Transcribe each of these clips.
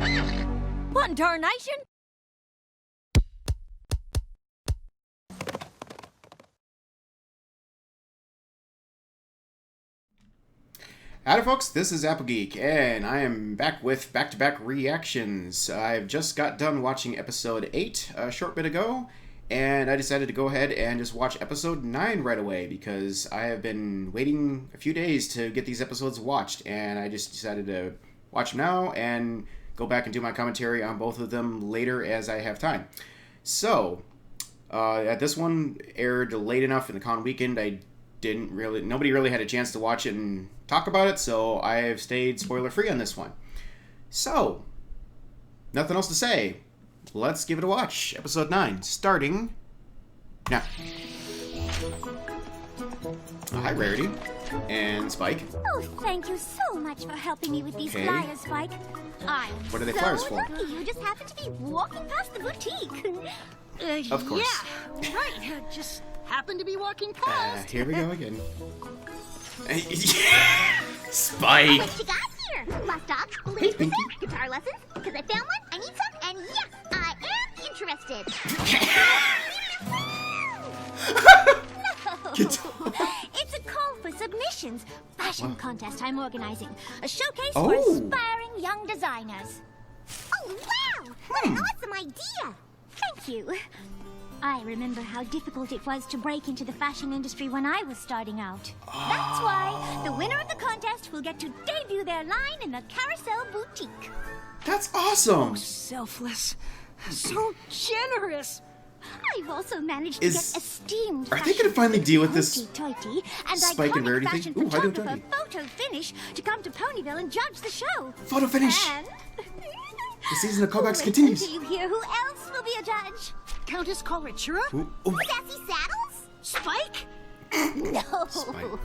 What in tarnation? Howdy folks, this is Applegeek, and I am back with back-to-back reactions. I've just got done watching episode 8 a short bit ago, and I decided to go ahead and just watch episode 9 right away, because I have been waiting a few days to get these episodes watched, and I just decided to watch them now, and go back and do my commentary on both of them later as I have time. So, this one aired late enough in the con weekend, nobody really had a chance to watch it and talk about it, so I have stayed spoiler-free on this one. So, nothing else to say. Let's give it a watch. Episode 9, starting now. Hi, Rarity. And Spike. Oh, thank you so much for helping me with these flyers, Spike. I'm What are they flyers for? lucky you just happened to be walking past the boutique. Of course. Yeah, right. Just happened to be walking past. Here we go again. Spike! What you got here? Lost dog, balloons, guitar lessons? Because I found one, I need some, and yes, I am interested. No, it's a call for submissions. Fashion contest I'm organizing. A showcase for aspiring young designers. Oh, wow! What an awesome idea! Thank you. I remember how difficult it was to break into the fashion industry when I was starting out. That's why the winner of the contest will get to debut their line in the Carousel Boutique. That's awesome! Selfless. So generous. I've also managed to get esteemed Are they gonna finally deal with this Toity and Spike and Rarity fashion thing? Ooh, how do you photographer do? Photo Finish to come to Ponyville and judge the show. Photo Finish! And The season of callbacks wait continues. until you hear who else will be a judge. Countess Colritura? Sassy Saddles? Spike? No. Spike.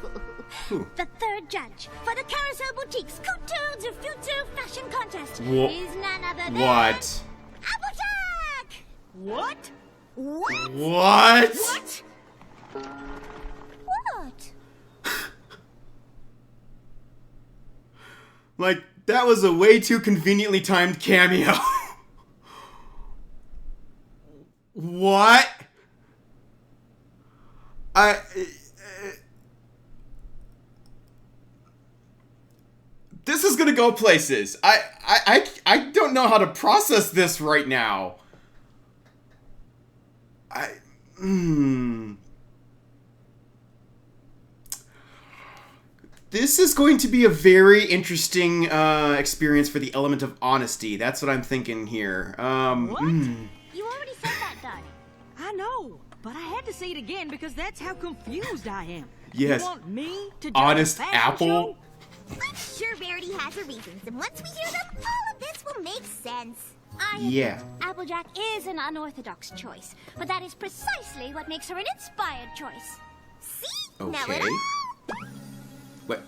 Who? The third judge for the Carousel Boutique's Couture du Futur Fashion Contest is none other than What? Applejack! What? What? What? What? What? Like, that was a way too conveniently timed cameo. What? This is gonna go places. I don't know how to process this right now. This is going to be a very interesting experience for the element of honesty. That's what I'm thinking here. What? You already said that, Doug. I know, but I had to say it again because that's how confused I am. Yes. You want me to judge Honest a fashion apple? show? I'm sure Rarity has her reasons, and once we hear them, all of this will make sense. Yeah. Applejack is an unorthodox choice, but that is precisely what makes her an inspired choice. See? Now it Okay. all What?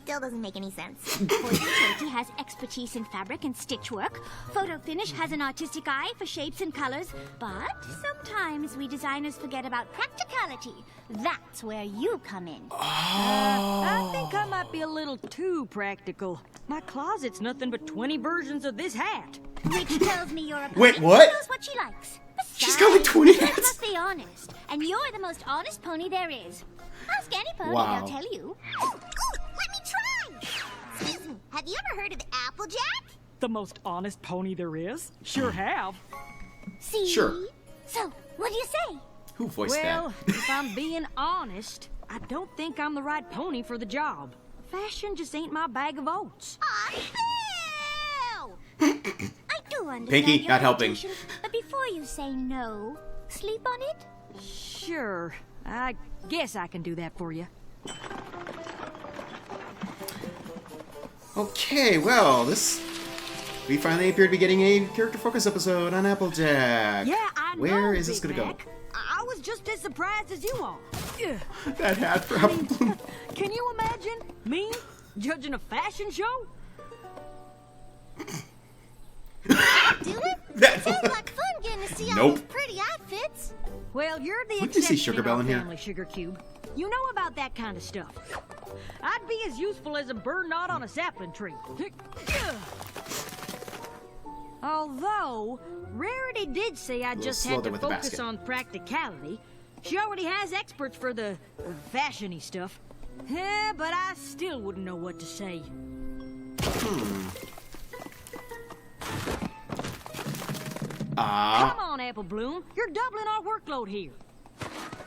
still doesn't make any sense. Toity has expertise in fabric and stitch work. Photo Finish has an artistic eye for shapes and colors. But sometimes we designers forget about practicality. That's where you come in. I think I might be a little too practical. My closet's nothing but 20 versions of this hat. Which tells me you're a pony Wait, who what? knows what she likes. She's got like 20 Besides, hats. let's be honest. And you're the most honest pony there is. Ask any pony, Wow. they'll tell you. Ooh, let me try! Excuse me, have you ever heard of Applejack? The most honest pony there is? Sure have. See? Sure. So, what do you say? Who voiced Well, if I'm being honest, I don't think I'm the right pony for the job. Fashion just ain't my bag of oats. Aw, Phil! I do understand Pinky, your not helping. hesitation, but before you say no, sleep on it? Sure, I guess I can do that for you. Okay, well, we finally appear to be getting a character focus episode on Applejack. Yeah, I know. Where is this Big gonna Mac. I was just as surprised as you are. Ugh. go? That hat for Apple Bloom. Can you imagine me judging a fashion show? Do it? That- Sounds like fun getting to see all Nope. those pretty outfits. Well, you're the When did you see exception Sugar Bell our in here? family, Sugar Cube. You know about that kind of stuff. I'd be as useful as a burr knot on a sapling tree. Although, Rarity did say I just slow had there to with the focus basket. on practicality. She already has experts for the fashion-y stuff. Yeah, but I still wouldn't know what to say. Come on, Apple Bloom. You're doubling our workload here.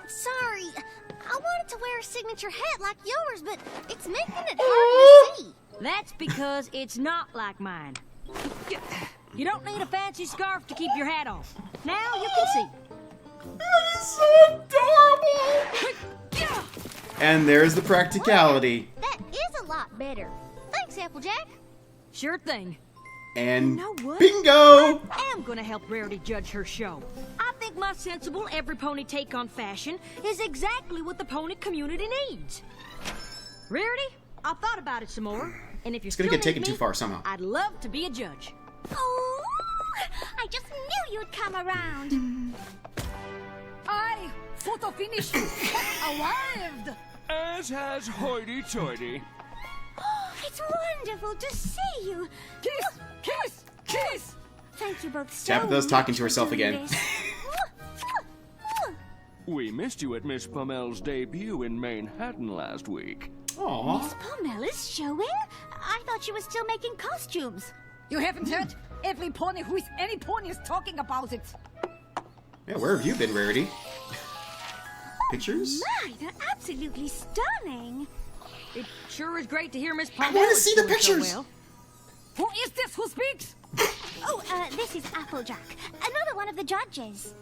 Sorry, I wanted to wear a signature hat like yours, but it's making it hard to see. That's because it's not like mine. You don't need a fancy scarf to keep your hat on. Now you can see. That is so adorable! And there's the practicality. That is a lot better. Thanks, Applejack. Sure thing. And You know what? bingo! I am gonna help Rarity judge her show. I think my sensible every pony take on fashion is exactly what the pony community needs. Rarity, I thought about it some more, and if you're It's gonna get taken too far somehow. I'd love to be a judge. Oh, I just knew you'd come around. Aye, photo finish arrived. As has hoity-toity. It's wonderful to see you. Kiss, kiss, kiss. Thank you both so Tabitha's talking to much herself for doing again. this. We missed you at Miss Pommel's debut in Manhattan last week. Aww. Miss Pommel is showing? I thought she was still making costumes. You haven't heard? Every pony who is any pony is talking about it. Yeah, where have you been, Rarity? Pictures? My, they're absolutely stunning. It sure is great to hear Miss Pommel. wanna is see the doing so pictures. well. Who is this who speaks? Oh, this is Applejack, another one of the judges.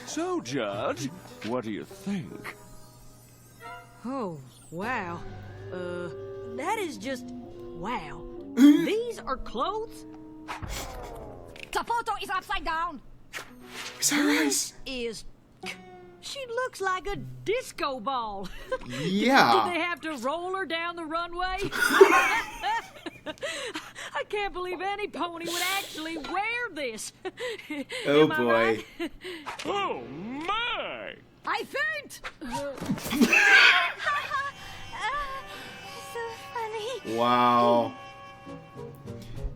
So, Judge, what do you think? Oh, wow. That is just wow. These are clothes? The photo is upside down. Is that right? Is she looks like a disco ball. Did Yeah. they have to roll her down the runway? I can't believe any pony would actually wear this. Oh Am I boy. right? Oh, my! I faint. So funny. Wow.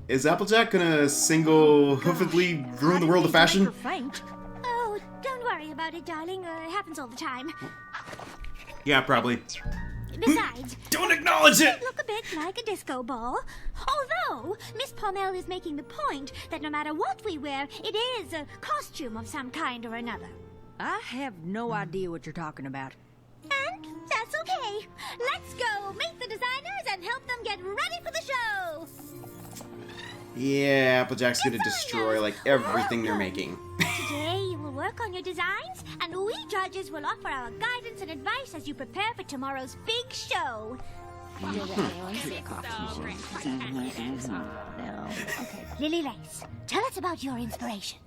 Is Applejack gonna single-hoofedly ruin the world of fashion? Make her faint. Oh, don't worry about it, darling. It happens all the time. Yeah, probably. Besides, Don't acknowledge it! look a bit like a disco ball. Although, Miss Pommel is making the point that no matter what we wear, it is a costume of some kind or another. I have no idea what you're talking about. And that's okay. Let's go meet the designers and help them get ready for the show. Yeah, Applejack's gonna destroy, like, everything they're making. Today you will work on your designs, and we judges will offer our guidance and advice as you prepare for tomorrow's big show. Lily Lace, tell us about your inspiration.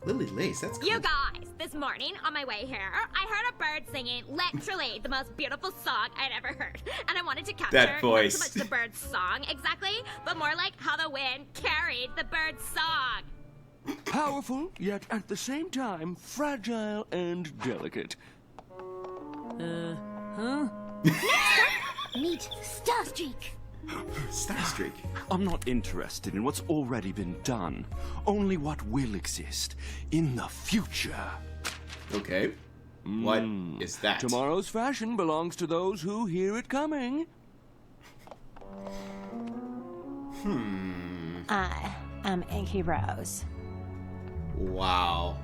Lily Lace, that's cool. You guys, this morning on my way here, I heard a bird singing literally the most beautiful song I'd ever heard. And I wanted to capture That voice. not so much the bird's song exactly, but more like how the wind carried the bird's song. Powerful, yet at the same time fragile and delicate. Meet Starstreak. Starstreak. I'm not interested in what's already been done, only what will exist in the future. Okay. What is that? Tomorrow's fashion belongs to those who hear it coming. I am Inky Rose. Wow.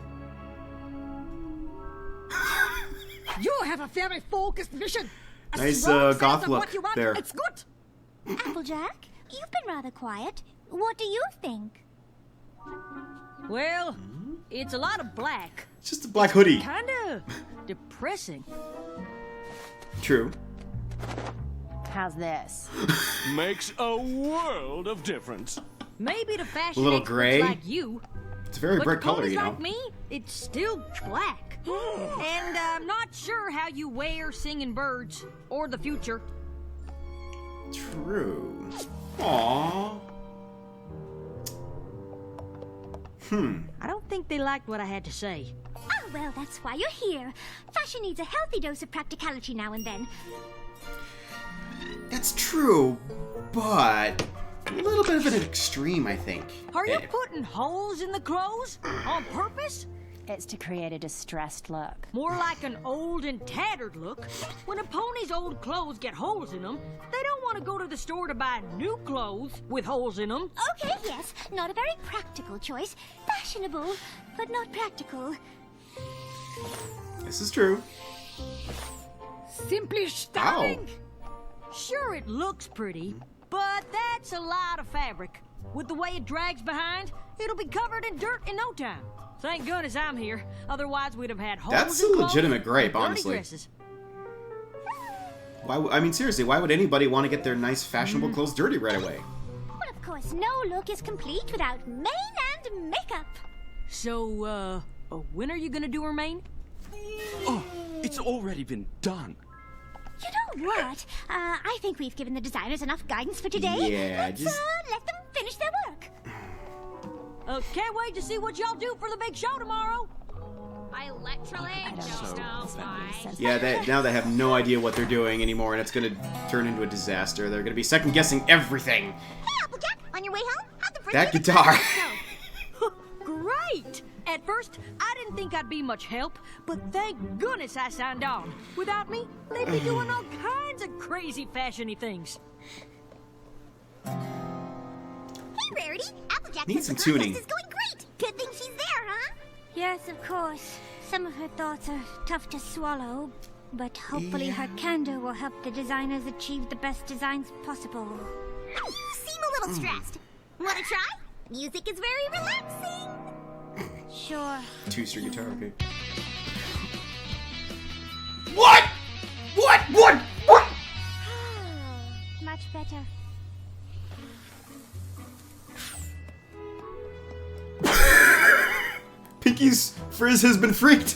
You have a very focused vision. A Nice, strong sense goth of look what you want. there. It's good. Applejack, you've been rather quiet. What do you think? Well, it's a lot of black. It's just a black hoodie. Kinda depressing. True. How's this? Makes a world of difference. Maybe to fashion little experts gray. like you, It's a very but bright to color, ponies you know. like me, it's still black. And I'm not sure how you wear singing birds or the future. True. Aww. I don't think they liked what I had to say. Oh, well, that's why you're here. Fashion needs a healthy dose of practicality now and then. That's true, but a little bit of an extreme, I think. Are you putting holes in the clothes on purpose? It's to create a distressed look. More like an old and tattered look. When a pony's old clothes get holes in them, they don't want to go to the store to buy new clothes with holes in them. Okay, yes. Not a very practical choice. Fashionable, but not practical. This is true. Simply stunning. Sure, it looks pretty, but that's a lot of fabric. With the way it drags behind, it'll be covered in dirt in no time. Thank goodness I'm here. Otherwise, we'd have had holes That's in a clothes legitimate gripe, and dirty honestly. dresses. Why? I mean, seriously, why would anybody want to get their nice, fashionable clothes dirty right away? But of course, no look is complete without mane and makeup. So, when are you gonna do her mane? Oh, it's already been done. You know what? I think we've given the designers enough guidance for today. Yeah, Let's just... let them finish their work. Can't wait to see what y'all do for the big show tomorrow. I literally don't know why. Yeah, now they have no idea what they're doing anymore, and it's gonna turn into a disaster. They're gonna be second-guessing everything. Hey, Applejack, on your way home, how'd the first That music guitar. go? Great! At first, I didn't think I'd be much help, but thank goodness I signed on. Without me, they'd be doing all kinds of crazy fashiony things. Hey, Rarity, Applejack Needs says the some contest tuning. is going great. Good thing she's there, huh? Yes, of course. Some of her thoughts are tough to swallow, but hopefully her candor will help the designers achieve the best designs possible. You seem a little stressed. Wanna try? Music is very relaxing. Sure. Two-string guitar, okay. What? What? Much better. Pinky's frizz has been freaked.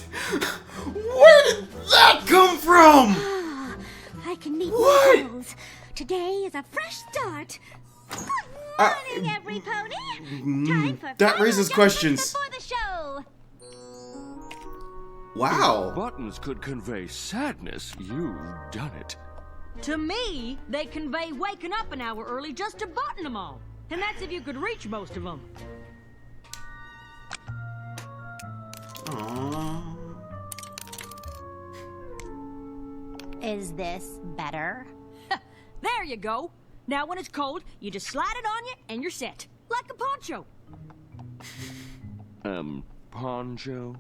Where did that come from? I can meet What? new goals. Today is a fresh start. Good morning, every pony. Time for that final raises adjustments questions. before the show. Wow. Buttons could convey sadness. You've done it. To me, they convey waking up an hour early just to button them all. And that's if you could reach most of them. Aww. Is this better? There you go. Now when it's cold, you just slide it on you and you're set. Like a poncho. Poncho?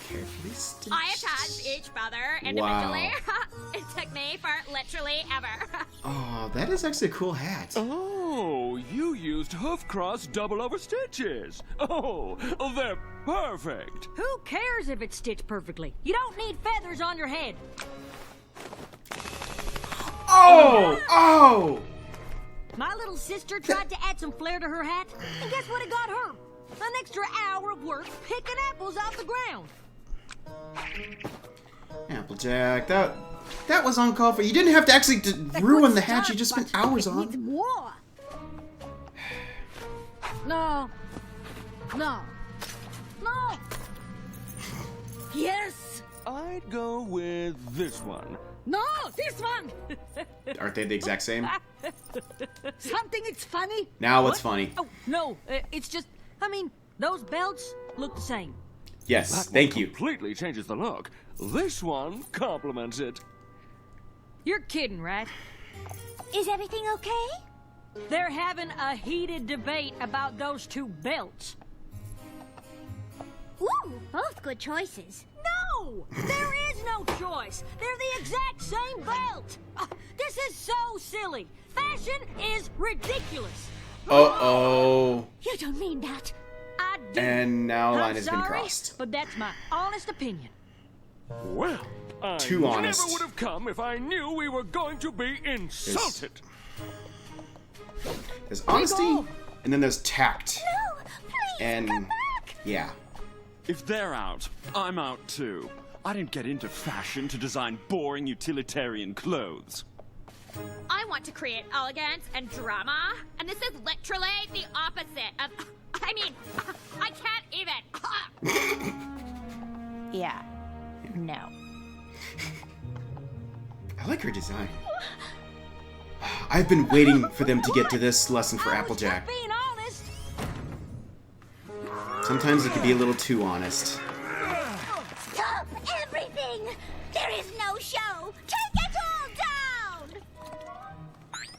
Carefully stitched. I attached each feather individually. It took me for literally ever. Oh, that is actually a cool hat. Oh, you used hoof cross double over stitches. Oh, they're perfect. Who cares if it's stitched perfectly? You don't need feathers on your head. Oh! My little sister tried to add some flair to her hat, and guess what it got her? An extra hour of work picking apples off the ground. Applejack, that was uncalled for. You didn't have to actually ruin the hat you just spent hours It needs on. more. No. No. No. Yes. I'd go with this one. No, this one. Aren't they the exact same? Something it's funny. Now what's funny? Oh, no, it's just, I mean, those belts look the same. Yes, That thank one you. completely changes the look. This one complements it. You're kidding, right? Is everything okay? They're having a heated debate about those two belts. Ooh, both good choices. No! There is no choice. They're the exact same belt. This is so silly. Fashion is ridiculous. Uh-oh. You don't mean that. I do. And now a line I'm has been sorry, crossed. but that's my honest opinion. Well, I Too honest. never would have come if I knew we were going to be insulted. There's honesty, and then there's tact. No, please, And come back. yeah. If they're out, I'm out too. I didn't get into fashion to design boring utilitarian clothes. I want to create elegance and drama, and this is literally the opposite of. I mean, I can't even. Yeah. No. I like her design. I've been waiting for them to get to this lesson for Applejack. Being honest. Sometimes it can be a little too honest. Stop everything! There is no show! Take it all down!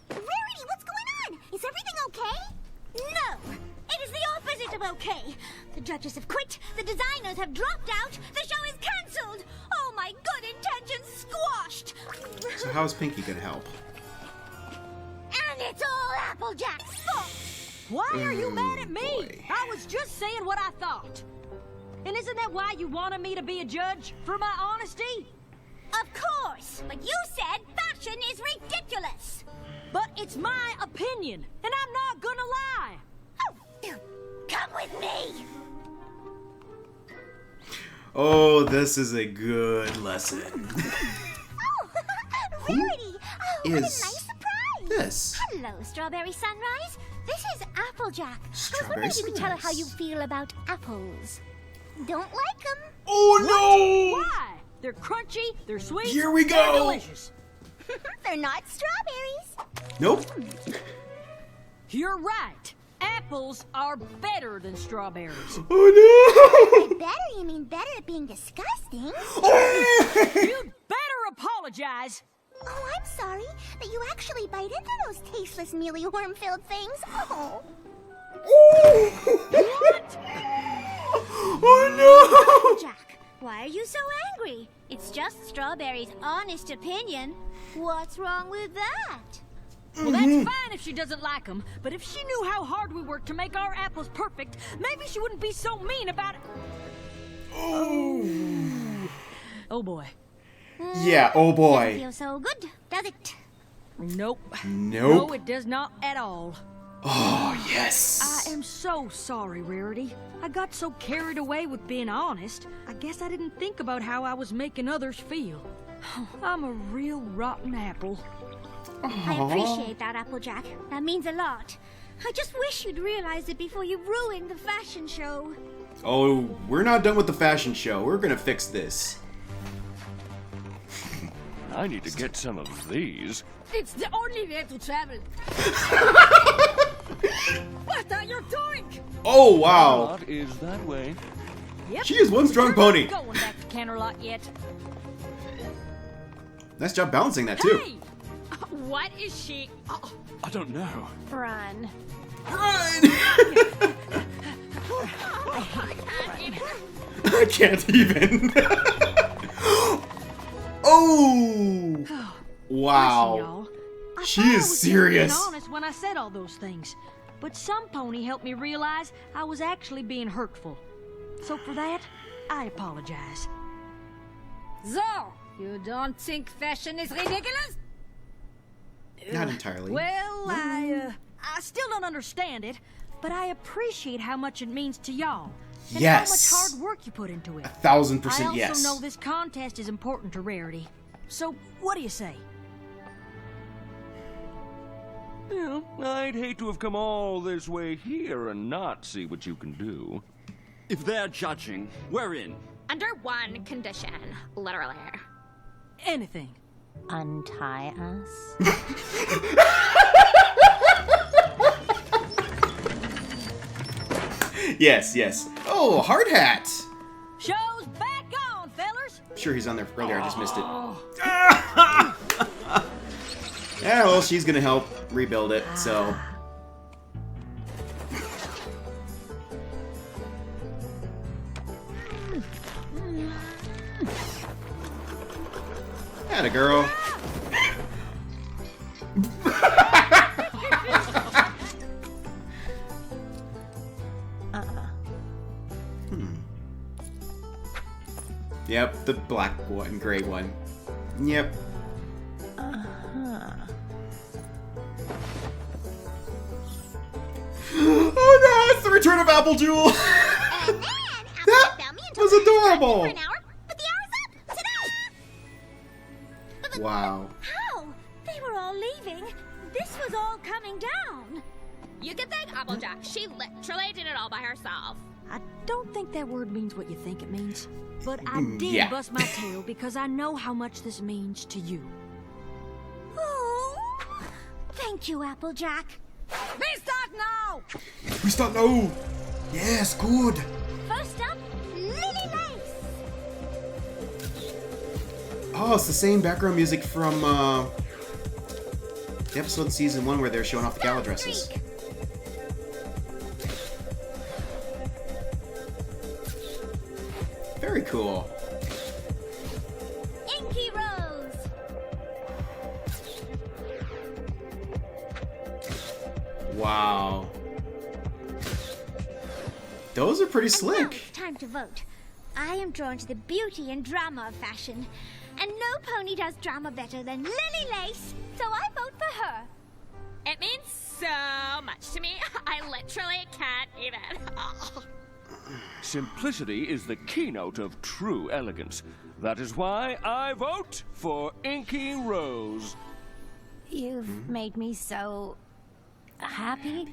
Rarity, what's going on? Is everything okay? No! It is the opposite of okay! The judges have quit, the designers have dropped out, the show is cancelled! All my good intentions squashed! So how's Pinky gonna help? And it's all Applejack's fault! Why are you mad at me? Boy. I was just saying what I thought. And isn't that why you wanted me to be a judge? For my honesty? Of course! But you said fashion is ridiculous! But it's my opinion, and I'm not gonna lie. Oh, come with me! Oh, this is a good lesson. Oh, Rarity! Oh, what a nice surprise! This? Hello, Strawberry Sunrise. This is Applejack. I was Strawberry wondering if you could tell her how you Sunrise. feel about apples. Don't like them? Oh no! Why? They're crunchy, they're sweet, Here we they're go. delicious. They're not strawberries. Nope. You're right. Apples are better than strawberries. Oh no! Better? You mean better at being disgusting? You'd better apologize. Oh, I'm sorry that you actually bite into those tasteless, mealy, worm-filled things. Oh. What? Oh no! Jack, why are you so angry? It's just Strawberry's honest opinion. What's wrong with that? Well, that's fine if she doesn't like them, but if she knew how hard we worked to make our apples perfect, maybe she wouldn't be so mean about it. Oh boy. Yeah, oh boy. Feels so good, does it? Nope. Nope. No, it does not at all. Oh, yes. I am so sorry, Rarity. I got so carried away with being honest, I guess I didn't think about how I was making others feel. I'm a real rotten apple. I appreciate that, Applejack. That means a lot. I just wish you'd realized it before you ruined the fashion show. Oh, we're not done with the fashion show. We're gonna fix this. I need to get some of these. It's the only way to travel. What are you doing? Oh, wow. Lot is that way. Yep. She is one strong pony. Going back to Canterlot yet? Nice job balancing that, too. Hey! What is she? Oh, I don't know. Run. Run! I can't even. Oh! Listen, Wow. y'all. I She thought I is was just serious. being honest when I said all those things, but some pony helped me realize I was actually being hurtful. So for that, I apologize. So, you don't think fashion is ridiculous? Not entirely. Well, I still don't understand it, but I appreciate how much it means to y'all. And Yes. how much hard work you put into it. 1000% I also yes. know this contest is important to Rarity. So, what do you say? Yeah, I'd hate to have come all this way here and not see what you can do. If they're judging, we're in. under one condition, literally. Anything. Untie us. Yes, yes. Oh, hard hat. Show's back on, fellers! I'm sure he's on there earlier. I just missed it. Yeah, well, she's gonna help rebuild it, so. Atta girl. Yep, the black one, gray one. Yep. Oh no, it's the return of Apple Jewel! And then That Apple found me until was I was adorable. for an hour, but the hour's up. Ta-da! Wow. How? They were all leaving. This was all coming down. You can thank Applejack. She literally did it all by herself. I don't think that word means what you think it means. But I did yeah. bust my tail because I know how much this means to you. Oh, Thank you, Applejack. We start now! We start now! Yes, good! First up, Lily Lace. Oh, it's the same background music from the episode in season 1 where they're showing off the gala dresses. Streak. Very cool. Inky Rose. Wow. Those are pretty And now slick. it's time to vote. I am drawn to the beauty and drama of fashion. And no pony does drama better than Lily Lace, so I vote for her. It means so much to me. I literally can't even. Oh. Simplicity is the keynote of true elegance. That is why I vote for Inky Rose. You've made me so happy.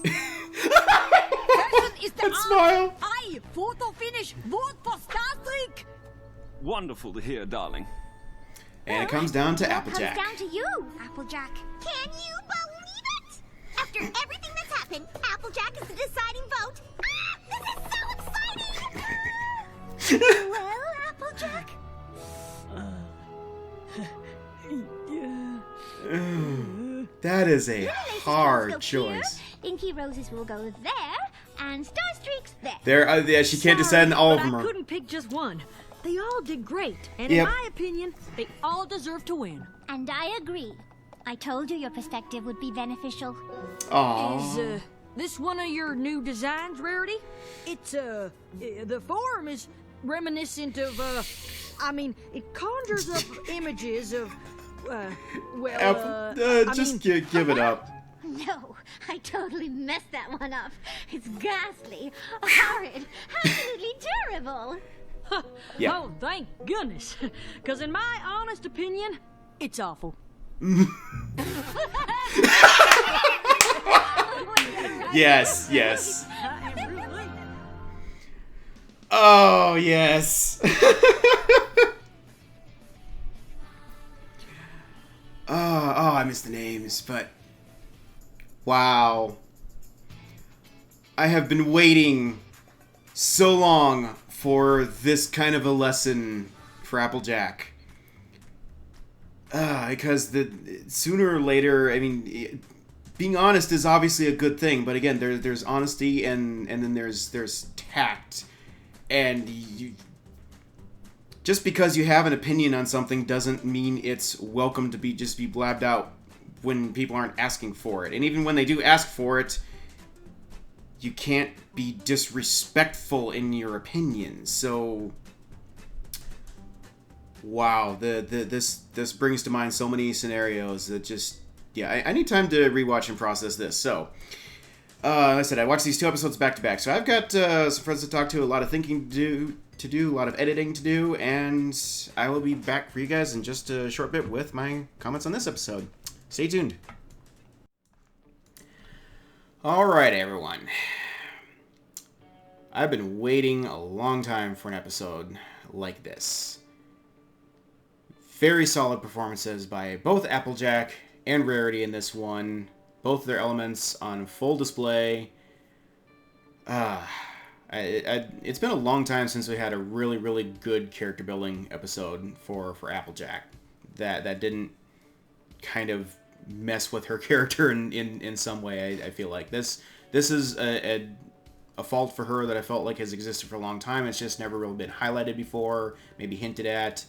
Fashion is the That art. smile. I, photo finish, vote for Starstreak. Wonderful to hear, darling. And it comes down to It all Applejack. comes down to you, Applejack. Can you believe it? After everything that's happened, Applejack is the deciding vote. Ah, this is so exciting! Well, Applejack? That is a Lily Lace's hard dress go here, choice. Inky Roses will go there, and Starstreak's there. There, yeah, she can't decide on all of but them. I couldn't pick just one. They all did great, and Yep. in my opinion, they all deserve to win. And I agree. I told you your perspective would be beneficial. Aww. Is this one of your new designs, Rarity? It's the form is reminiscent of I mean, it conjures up images of well, Just give it up. No, I totally messed that one up. It's ghastly, horrid, absolutely terrible. Yeah. Oh, thank goodness. Because in my honest opinion, it's awful. Yes, yes. Oh, yes. Oh, I missed the names, but wow. I have been waiting so long for this kind of a lesson for Applejack. Because sooner or later, I mean, being honest is obviously a good thing, but again, there's honesty and then there's tact, and just because you have an opinion on something doesn't mean it's welcome to just be blabbed out when people aren't asking for it. And even when they do ask for it, you can't be disrespectful in your opinion. So, wow, this brings to mind so many scenarios that just, yeah, I need time to rewatch and process this. So, like I said, I watched these 2 episodes back to back. So I've got some friends to talk to, a lot of thinking to do, a lot of editing to do, and I will be back for you guys in just a short bit with my comments on this episode. Stay tuned. Alright, everyone. I've been waiting a long time for an episode like this. Very solid performances by both Applejack and Rarity in this one. Both their elements on full display. It's been a long time since we had a really, really good character building episode for Applejack. That didn't kind of mess with her character in some way. I feel like this is a fault for her that I felt like has existed for a long time. It's just never really been highlighted before, maybe hinted at.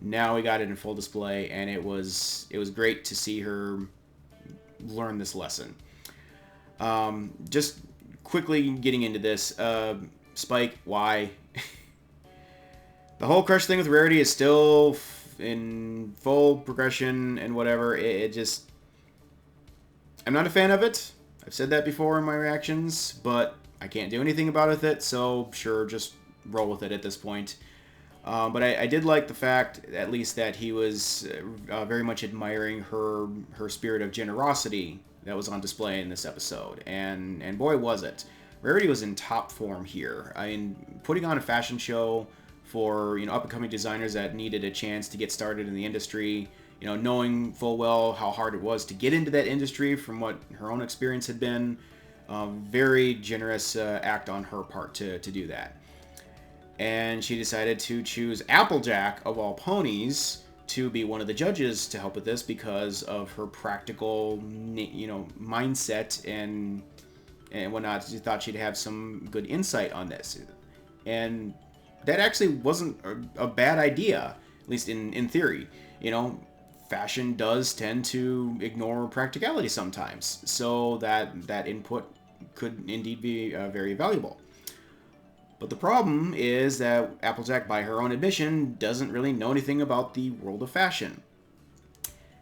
Now we got it in full display, and it was great to see her learn this lesson. Just quickly getting into this, Spike, why? The whole crush thing with Rarity is still in full progression and whatever. It just, I'm not a fan of it. I've said that before in my reactions, but I can't do anything about it, so sure, just roll with it at this point. But I did like the fact, at least, that he was very much admiring her spirit of generosity that was on display in this episode, and boy was it. Rarity was in top form here. I mean, putting on a fashion show for up-and-coming designers that needed a chance to get started in the industry, knowing full well how hard it was to get into that industry from what her own experience had been. Very generous act on her part to do that. And she decided to choose Applejack, of all ponies, to be one of the judges to help with this because of her practical, mindset and whatnot. She thought she'd have some good insight on this. And that actually wasn't a bad idea, at least in theory. Fashion does tend to ignore practicality sometimes, so that input could indeed be very valuable. But the problem is that Applejack, by her own admission, doesn't really know anything about the world of fashion.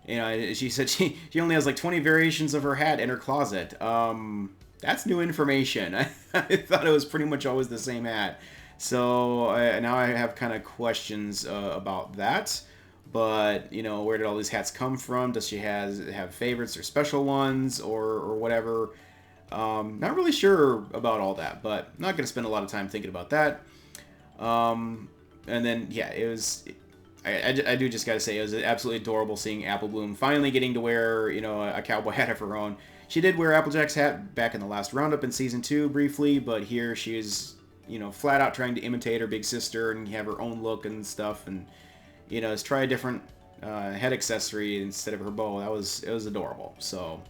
She said she only has like 20 variations of her hat in her closet. That's new information. I thought it was pretty much always the same hat. So now I have kind of questions about that. But, where did all these hats come from? Does she have favorites or special ones or whatever? Not really sure about all that, but I'm not going to spend a lot of time thinking about that. And then, yeah, it was... I do just got to say, it was absolutely adorable seeing Apple Bloom finally getting to wear, a cowboy hat of her own. She did wear Applejack's hat back in the last roundup in Season 2 briefly, but here she is, flat out trying to imitate her big sister and have her own look and stuff, and, let's try a different head accessory instead of her bow. It was adorable. So...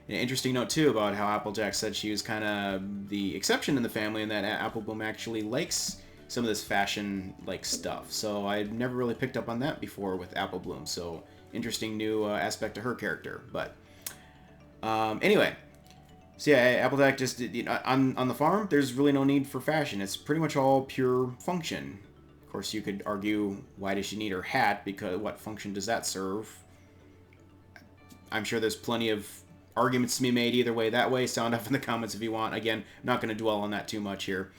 An interesting note, too, about how Applejack said she was kind of the exception in the family and that Apple Bloom actually likes some of this fashion-like stuff. So I'd never really picked up on that before with Apple Bloom. So interesting new aspect to her character. But anyway, so yeah, Applejack just, on the farm, there's really no need for fashion. It's pretty much all pure function. Of course, you could argue, why does she need her hat? Because what function does that serve? I'm sure there's plenty of arguments to be made either way, that way. Sound off in the comments if you want. Again, I'm not going to dwell on that too much here.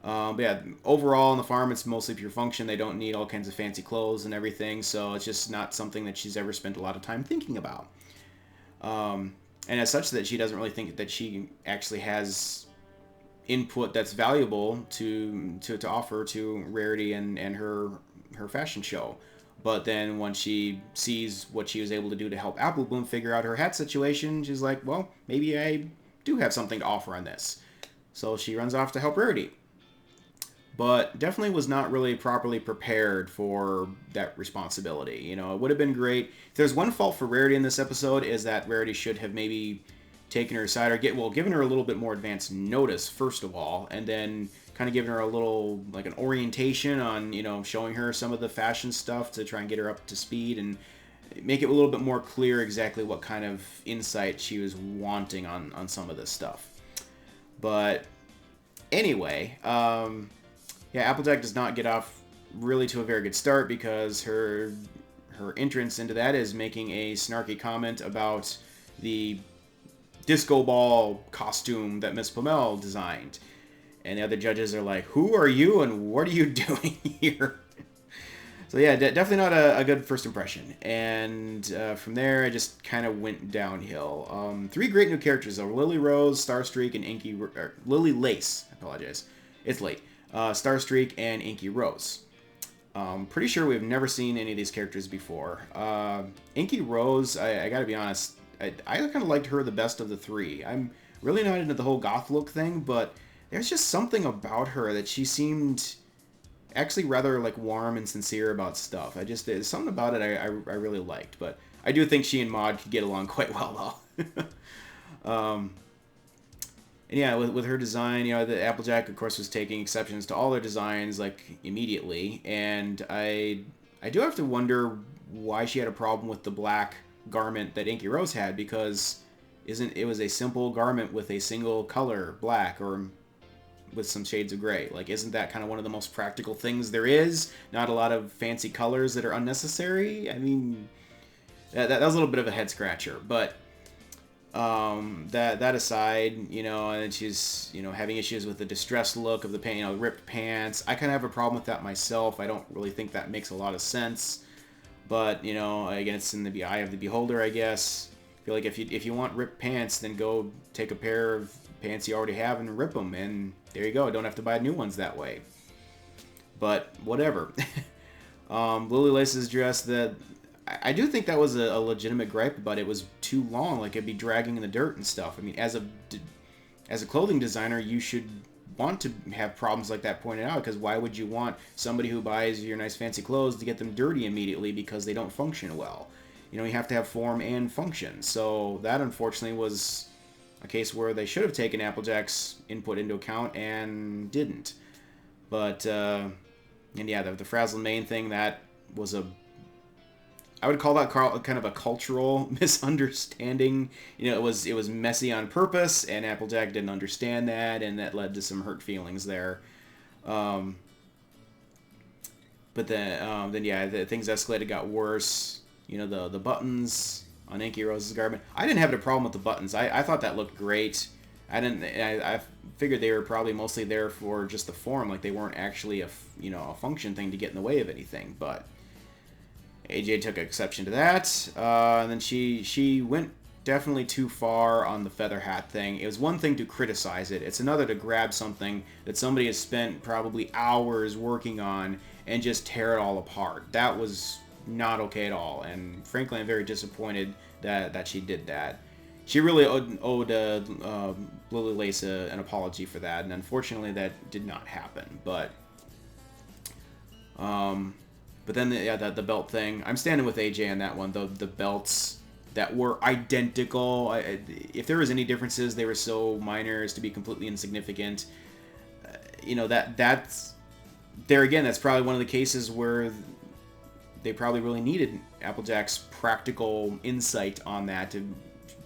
But yeah, overall on the farm, it's mostly pure function. They don't need all kinds of fancy clothes and everything, so it's just not something that she's ever spent a lot of time thinking about. And as such, that she doesn't really think that she actually has input that's valuable to offer to Rarity and her fashion show. But then when she sees what she was able to do to help Apple Bloom figure out her hat situation, she's like, well, maybe I do have something to offer on this. So she runs off to help Rarity. But definitely was not really properly prepared for that responsibility. It would have been great. If there's one fault for Rarity in this episode, is that Rarity should have maybe taken her aside or given her a little bit more advance notice, first of all, and then kind of giving her a little, like, an orientation on, showing her some of the fashion stuff to try and get her up to speed and make it a little bit more clear exactly what kind of insight she was wanting on some of this stuff. But anyway, yeah, Applejack does not get off really to a very good start because her entrance into that is making a snarky comment about the disco ball costume that Miss Pomel designed. And the other judges are like, who are you and what are you doing here? So yeah, definitely not a good first impression. And from there, it just kind of went downhill. 3 great new characters, though. Lily Rose, Starstreak, and Lily Lace. I apologize. It's late. Starstreak and Inky Rose. Pretty sure we've never seen any of these characters before. Inky Rose, I gotta be honest, I kind of liked her the best of the 3. I'm really not into the whole goth look thing, but there's just something about her that she seemed actually rather like warm and sincere about stuff. There's something about it I really liked, but I do think she and Maud could get along quite well though. And yeah, with her design, the Applejack, of course, was taking exceptions to all their designs like immediately, and I do have to wonder why she had a problem with the black garment that Inky Rose had, because it was a simple garment with a single color, black, or with some shades of gray. Like, isn't that kind of one of the most practical things there is? Not a lot of fancy colors that are unnecessary? I mean, that was a little bit of a head scratcher, but that aside, and she's, having issues with the distressed look of the pant, ripped pants. I kind of have a problem with that myself. I don't really think that makes a lot of sense, but, again, it's in the eye of the beholder, I guess. I feel like if you want ripped pants, then go take a pair of pants you already have and rip them, and there you go. Don't have to buy new ones that way. But whatever. Lily Lace's dress, that I do think that was a legitimate gripe, but it was too long. Like, it'd be dragging in the dirt and stuff. I mean, as a clothing designer, you should want to have problems like that pointed out, because why would you want somebody who buys your nice fancy clothes to get them dirty immediately because they don't function well? You know, you have to have form and function. So that, unfortunately, was a case where they should have taken Applejack's input into account and didn't. But, and yeah, the frazzled mane thing, that was I would call that kind of a cultural misunderstanding. You know, it was messy on purpose, and Applejack didn't understand that, and that led to some hurt feelings there. But then yeah, things escalated, got worse. You know, the buttons on Inky Rose's garment. I didn't have a problem with the buttons. I thought that looked great. I figured they were probably mostly there for just the form, like they weren't actually a function thing to get in the way of anything. But AJ took exception to that, and then she went definitely too far on the feather hat thing. It was one thing to criticize it. It's another to grab something that somebody has spent probably hours working on and just tear it all apart. That was not okay at all, and frankly, I'm very disappointed that she did that. She really owed Lily Lace an apology for that, and unfortunately, that did not happen. But then the belt thing, I'm standing with AJ on that one. The belts that were identical, if there was any differences, they were so minor as to be completely insignificant. You know, that's there again. That's probably one of the cases where they probably really needed Applejack's practical insight on that to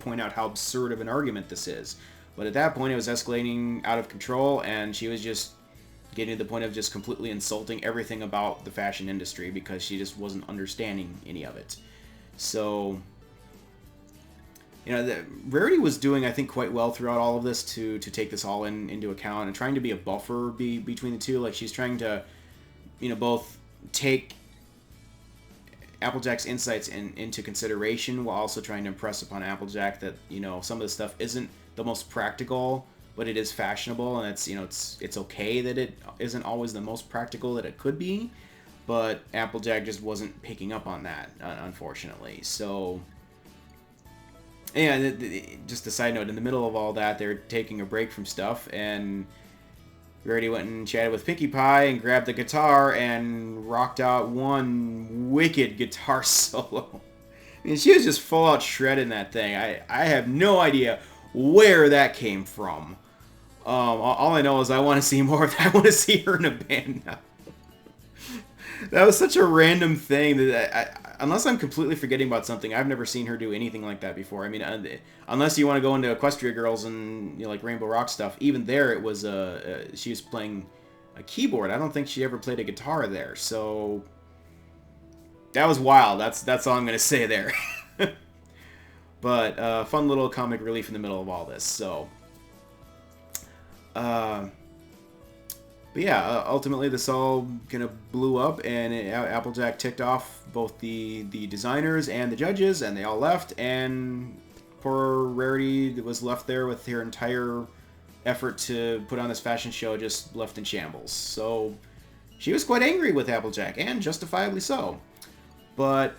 point out how absurd of an argument this is. But at that point, it was escalating out of control, and she was just getting to the point of just completely insulting everything about the fashion industry because she just wasn't understanding any of it. So, you know, Rarity was doing, I think, quite well throughout all of this to take this all into account and trying to be a buffer between the two. Like, she's trying to, you know, both take Applejack's insights into consideration while also trying to impress upon Applejack that, you know, some of the stuff isn't the most practical, but it is fashionable, and it's, you know, it's okay that it isn't always the most practical that it could be. But Applejack just wasn't picking up on that, unfortunately. So, yeah, just a side note, in the middle of all that, they're taking a break from stuff, and Rarity went and chatted with Pinkie Pie and grabbed the guitar and rocked out one wicked guitar solo. I mean, she was just full out shredding that thing. I have no idea where that came from. All I know is I want to see more of that. I want to see her in a band now. That was such a random thing that unless I'm completely forgetting about something, I've never seen her do anything like that before. I mean, unless you want to go into Equestria Girls and, you know, like Rainbow Rock stuff, even there it was she was playing a keyboard. I don't think she ever played a guitar there. So that was wild. That's all I'm gonna say there. But fun little comic relief in the middle of all this. So. But yeah, ultimately this all kind of blew up, and Applejack ticked off both the designers and the judges, and they all left, and poor Rarity was left there with her entire effort to put on this fashion show just left in shambles. So she was quite angry with Applejack, and justifiably so. But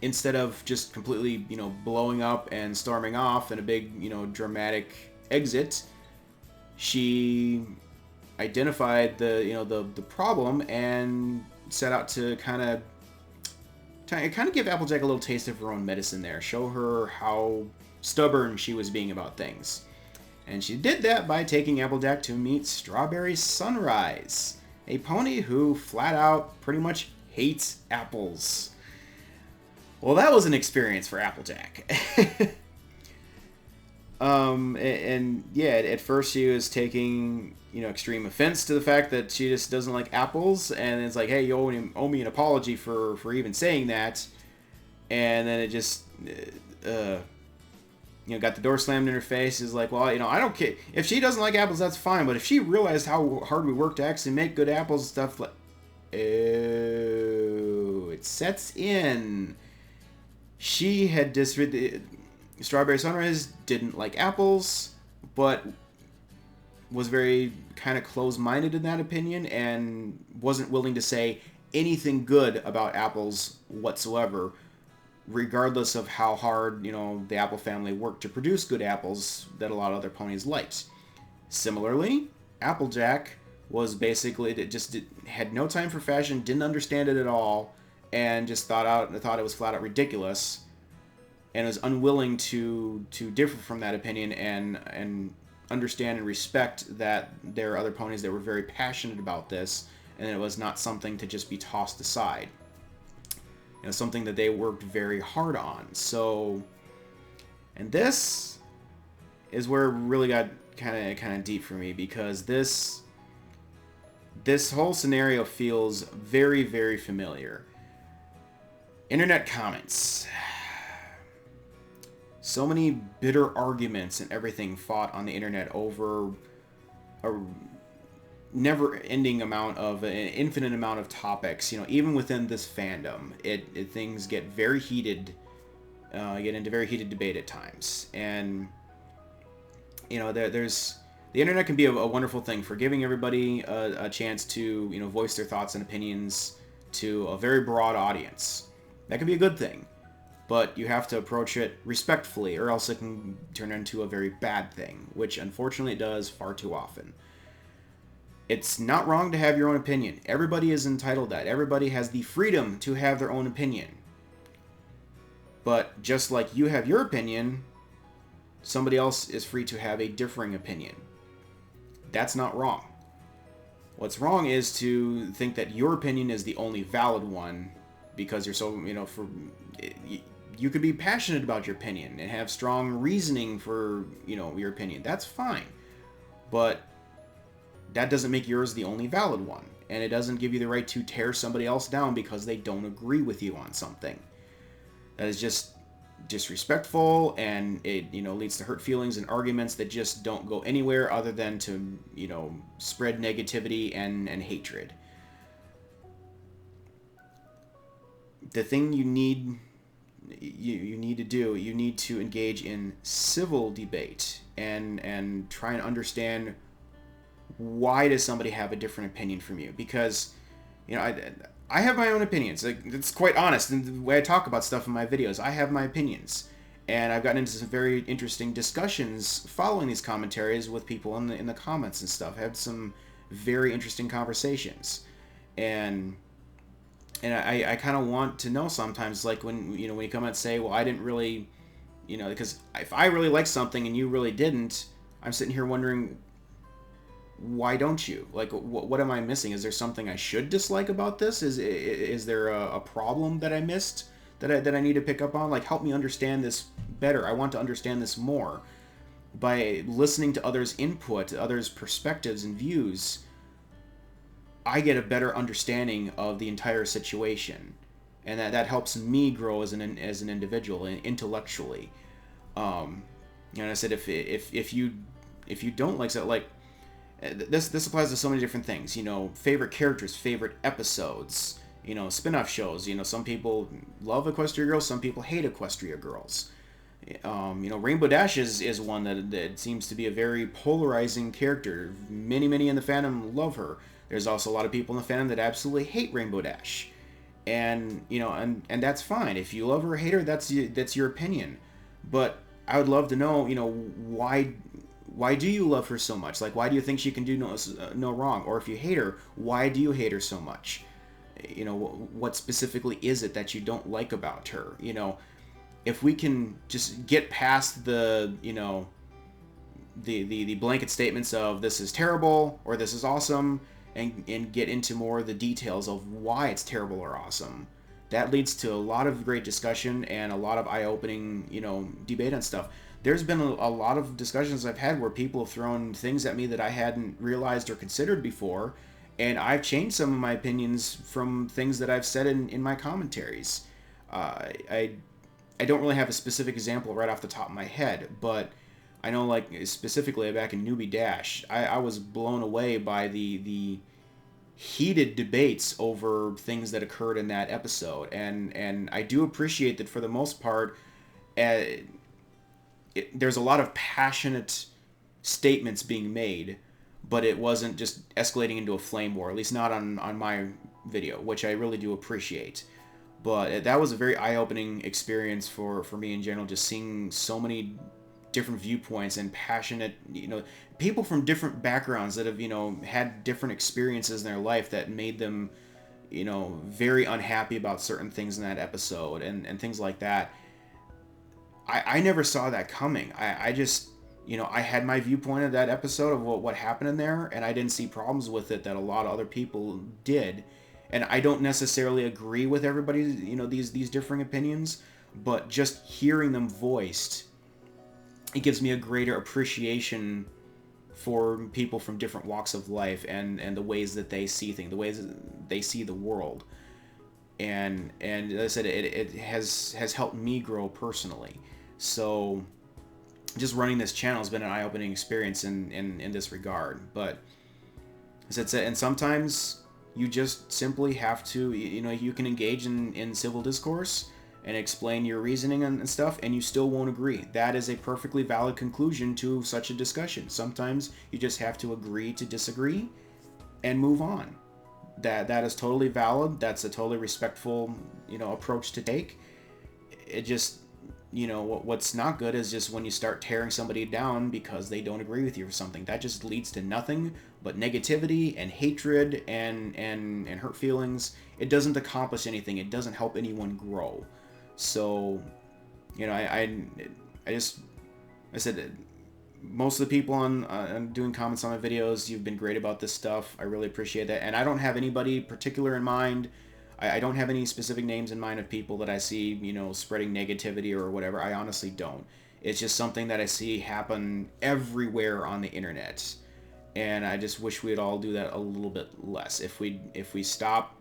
instead of just completely, you know, blowing up and storming off in a big, you know, dramatic exit, she identified the problem and set out to kind of give Applejack a little taste of her own medicine there, show her how stubborn she was being about things. And she did that by taking Applejack to meet Strawberry Sunrise, a pony who flat out pretty much hates apples. Well, that was an experience for Applejack. And yeah, at first she was taking, you know, extreme offense to the fact that she just doesn't like apples, and it's like, hey, you owe me an apology for even saying that. And then it just, you know, got the door slammed in her face. Is like, well, you know, I don't care if she doesn't like apples, that's fine. But if she realized how hard we work to actually make good apples and stuff, like, oh, it sets in. She had Strawberry Sunrise didn't like apples, but was very kind of close-minded in that opinion, and wasn't willing to say anything good about apples whatsoever, regardless of how hard, the Apple family worked to produce good apples that a lot of other ponies liked. Similarly, Applejack was basically had no time for fashion, didn't understand it at all, and just thought it was flat out ridiculous, and was unwilling to differ from that opinion and understand and respect that there are other ponies that were very passionate about this, and it was not something to just be tossed aside. Something that they worked very hard on. So, and this is where it really got kind of deep for me, because this whole scenario feels very, very familiar. Internet comments. So many bitter arguments and everything fought on the internet over a never-ending amount of an infinite amount of topics. Even within this fandom, things get very heated, get into very heated debate at times. And there's the internet can be a wonderful thing for giving everybody a chance to voice their thoughts and opinions to a very broad audience. That can be a good thing, but you have to approach it respectfully, or else it can turn into a very bad thing, which unfortunately it does far too often. It's not wrong to have your own opinion. Everybody is entitled to that. Everybody has the freedom to have their own opinion. But just like you have your opinion, somebody else is free to have a differing opinion. That's not wrong. What's wrong is to think that your opinion is the only valid one because you're so, you could be passionate about your opinion and have strong reasoning for, your opinion. That's fine. But that doesn't make yours the only valid one. And it doesn't give you the right to tear somebody else down because they don't agree with you on something. That is just disrespectful, and it, leads to hurt feelings and arguments that just don't go anywhere other than to, spread negativity and hatred. The thing you need to do, you need to engage in civil debate and try and understand why does somebody have a different opinion from you? Because, I have my own opinions. It's quite honest. In the way I talk about stuff in my videos, I have my opinions. And I've gotten into some very interesting discussions following these commentaries with people in the comments and stuff. I had some very interesting conversations. And I kind of want to know sometimes, like when when you come out and say, well, I didn't really, because if I really like something and you really didn't, I'm sitting here wondering, why don't you? Like, what am I missing? Is there something I should dislike about this? Is there a problem that I missed that I need to pick up on? Like, help me understand this better. I want to understand this more. By listening to others' input, others' perspectives and views, I get a better understanding of the entire situation, and that helps me grow as an individual and intellectually. And I said, if you don't like that, like. This applies to so many different things, favorite characters, favorite episodes, spin-off shows. Some people love Equestria Girls, some people hate Equestria Girls. Rainbow Dash is one that seems to be a very polarizing character. Many in the fandom love her. There's also a lot of people in the fandom that absolutely hate Rainbow Dash. And, and that's fine. If you love her or hate her, that's your opinion. But I would love to know, why do you love her so much? Like, why do you think she can do no wrong? Or if you hate her, why do you hate her so much? What specifically is it that you don't like about her? If we can just get past the blanket statements of this is terrible or this is awesome, and get into more of the details of why it's terrible or awesome, that leads to a lot of great discussion and a lot of eye-opening, debate on stuff. There's been a lot of discussions I've had where people have thrown things at me that I hadn't realized or considered before, and I've changed some of my opinions from things that I've said in my commentaries. I don't really have a specific example right off the top of my head, but I know, like, specifically back in Newbie Dash, I was blown away by the heated debates over things that occurred in that episode, and I do appreciate that for the most part. There's a lot of passionate statements being made, but it wasn't just escalating into a flame war, at least not on my video, which I really do appreciate. But that was a very eye-opening experience for me in general, just seeing so many different viewpoints and passionate, people from different backgrounds that have, had different experiences in their life that made them, very unhappy about certain things in that episode and things like that. I never saw that coming. I just, I had my viewpoint of that episode of what happened in there, and I didn't see problems with it that a lot of other people did. And I don't necessarily agree with everybody's, these differing opinions, but just hearing them voiced, it gives me a greater appreciation for people from different walks of life and the ways that they see things, the ways that they see the world. And as I said, it has helped me grow personally. So just running this channel has been an eye-opening experience in this regard. But as I said, and sometimes you just simply have to, you can engage in civil discourse and explain your reasoning and stuff, and you still won't agree. That is a perfectly valid conclusion to such a discussion. Sometimes you just have to agree to disagree and move on. That is totally valid. That's a totally respectful, approach to take. It just, what's not good is just when you start tearing somebody down because they don't agree with you or something. That just leads to nothing but negativity and hatred and hurt feelings. It doesn't accomplish anything. It doesn't help anyone grow. So, I said, most of the people on doing comments on my videos, you've been great about this stuff. I really appreciate that. And I don't have anybody particular in mind. I don't have any specific names in mind of people that I see, spreading negativity or whatever. I honestly don't. It's just something that I see happen everywhere on the internet. And I just wish we'd all do that a little bit less. If we stop,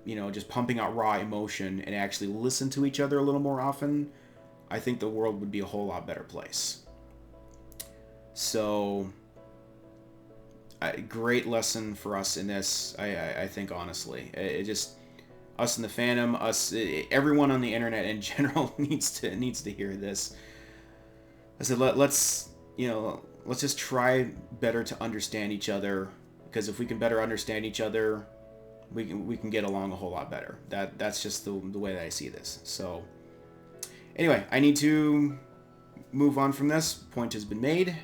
just pumping out raw emotion and actually listen to each other a little more often, I think the world would be a whole lot better place. So, great lesson for us in this, I think, honestly. It just, us in the fandom, everyone on the internet in general needs to hear this. I said, let's just try better to understand each other, because if we can better understand each other, we can get along a whole lot better. That's just the way that I see this. So, anyway, I need to move on from this. Point has been made.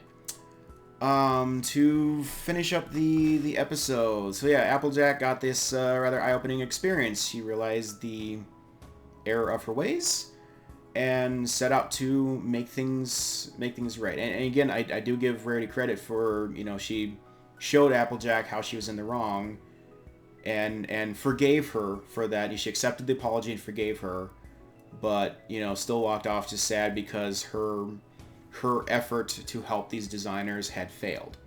To finish up the episode. So yeah, Applejack got this rather eye-opening experience. She realized the error of her ways and set out to make things right. And again, I do give Rarity credit for, she showed Applejack how she was in the wrong and forgave her for that. She accepted the apology and forgave her, but, still walked off just sad because her effort to help these designers had failed.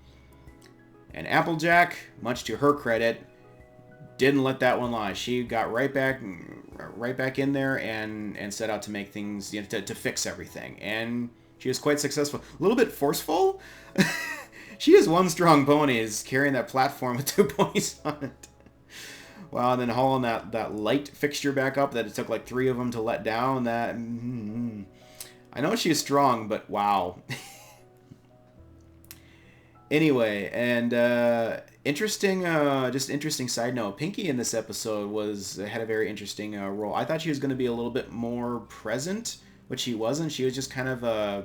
And Applejack, much to her credit, didn't let that one lie. She got right back in there and set out to make things, to fix everything. And she was quite successful. A little bit forceful. She is one strong pony, is carrying that platform with 2 ponies on it. Wow, and then hauling that light fixture back up that it took like 3 of them to let down. That... I know she's strong, but wow. Anyway, and interesting side note. Pinky in this episode had a very interesting role. I thought she was going to be a little bit more present, but she wasn't. She was just kind of a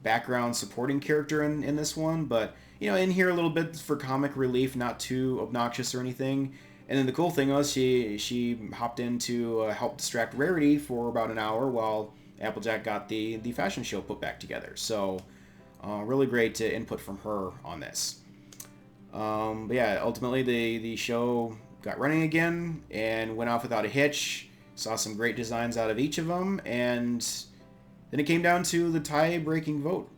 background supporting character in this one, but in here a little bit for comic relief, not too obnoxious or anything. And then the cool thing was she hopped in to help distract Rarity for about an hour while Applejack got the fashion show put back together. So, really great input from her on this. But yeah, ultimately the show got running again and went off without a hitch. Saw some great designs out of each of them, and then it came down to the tie-breaking vote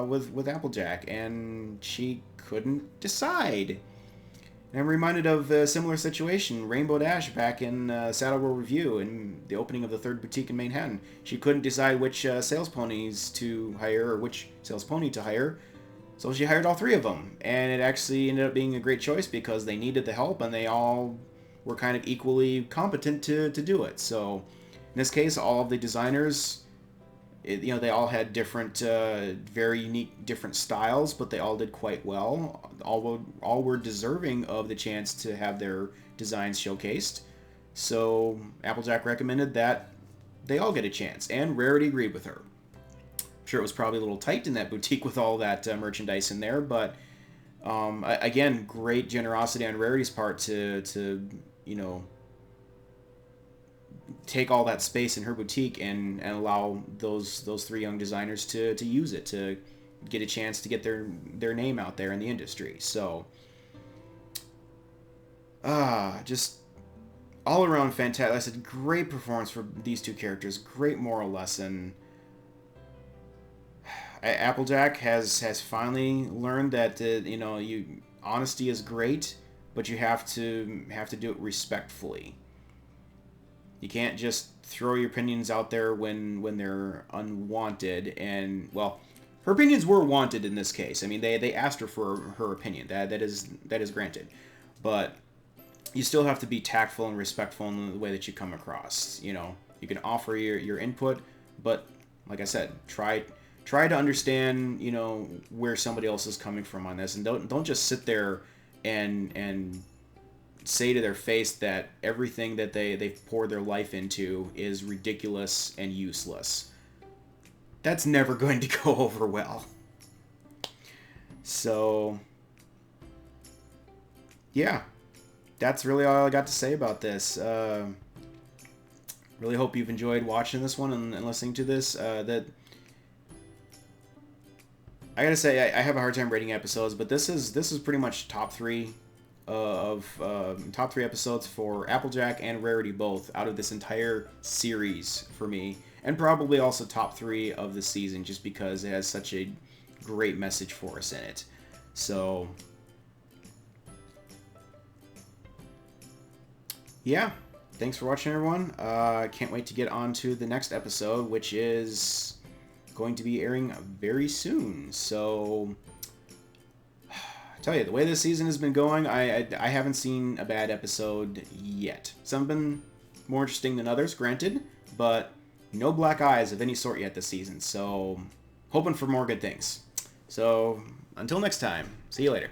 with Applejack, and she couldn't decide. And I'm reminded of a similar situation, Rainbow Dash back in Saddle World Review in the opening of the 3rd boutique in Manhattan. She couldn't decide which sales ponies to hire or which sales pony to hire, so she hired all 3 of them. And it actually ended up being a great choice because they needed the help and they all were kind of equally competent to do it. So in this case, all of the designers, they all had different, very unique, different styles, but they all did quite well. All were deserving of the chance to have their designs showcased. So Applejack recommended that they all get a chance, and Rarity agreed with her. I'm sure it was probably a little tight in that boutique with all that merchandise in there, but again, great generosity on Rarity's part to take all that space in her boutique and allow those three young designers to use it, to get a chance to get their name out there in the industry. So just all around fantastic. I said, great performance for these two characters, great moral lesson. Applejack has finally learned that honesty is great, but you have to do it respectfully. You can't just throw your opinions out there when they're unwanted. And well, her opinions were wanted in this case. I mean, they asked her for her opinion. That is granted, but you still have to be tactful and respectful in the way that you come across. You can offer your input, but like I said, try to understand where somebody else is coming from on this, and don't just sit there and say to their face that everything that they've poured their life into is ridiculous and useless. That's never going to go over well. So yeah, that's really all I got to say about this. Really hope you've enjoyed watching this one and listening to this. That I gotta say, I have a hard time rating episodes, but this is pretty much top three episodes for Applejack and Rarity both out of this entire series for me, and probably also top 3 of the season, just because it has such a great message for us in it. So yeah, thanks for watching, everyone. Can't wait to get on to the next episode, which is going to be airing very soon. So tell you, the way this season has been going, I haven't seen a bad episode yet. Some have been more interesting than others, granted, but no black eyes of any sort yet this season, so hoping for more good things. So until next time, see you later.